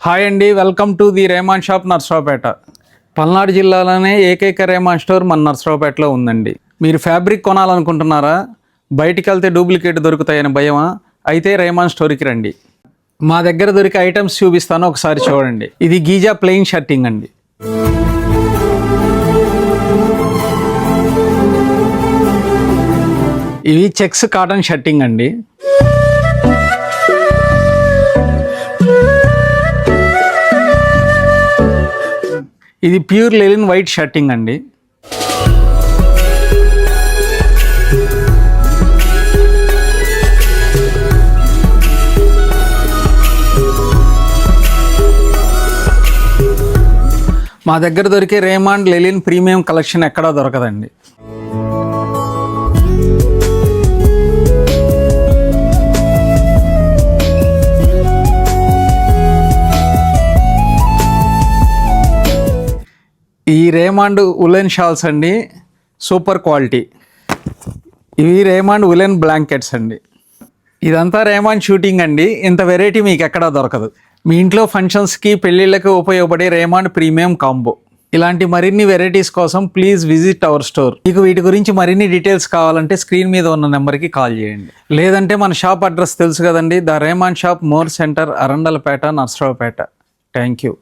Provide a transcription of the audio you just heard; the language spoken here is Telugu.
హాయ్ అండి, welcome to the Raymond shop Narasaraopet. Palnadu జిల్లాలోనే ఏకైక రేమాన్ స్టోర్ మన నర్సరావుపేటలో ఉందండి. మీరు ఫ్యాబ్రిక్ కొనాలనుకుంటున్నారా? బయటికి వెళ్తే డూప్లికేట్ దొరుకుతాయని భయమా? అయితే రేమాన్ స్టోర్కి రండి. మా దగ్గర దొరికే ఐటమ్స్ చూపిస్తాను, ఒకసారి చూడండి. ఇది గీజా ప్లెయిన్ షర్టింగ్ అండి. ఇవి చెక్స్ కాటన్ షర్టింగ్ అండి. ఇది ప్యూర్ లెనిన్ వైట్ షర్టింగ్ అండి. మా దగ్గర దొరికే రేమాండ్ లెనిన్ ప్రీమియం కలెక్షన్ ఎక్కడా దొరకదండి. ఈ రేమాండ్ ఉలెన్ షాల్స్ అండి, సూపర్ క్వాలిటీ. ఇవి రేమాండ్ ఉలెన్ బ్లాంకెట్స్ అండి. ఇదంతా రేమాండ్ షూటింగ్ అండి. ఇంత వెరైటీ మీకు ఎక్కడా దొరకదు. మీ ఇంట్లో ఫంక్షన్స్కి, పెళ్ళిళ్ళకి ఉపయోగపడే రేమాండ్ ప్రీమియం కాంబో. ఇలాంటి మరిన్ని వెరైటీస్ కోసం ప్లీజ్ విజిట్ అవర్ స్టోర్. మీకు వీటి గురించి మరిన్ని డీటెయిల్స్ కావాలంటే స్క్రీన్ మీద ఉన్న నెంబర్కి కాల్ చేయండి. లేదంటే మన షాప్ అడ్రస్ తెలుసు కదండి, the Raymond shop, more centre, Arundelpet, Narasaraopet. Thank you.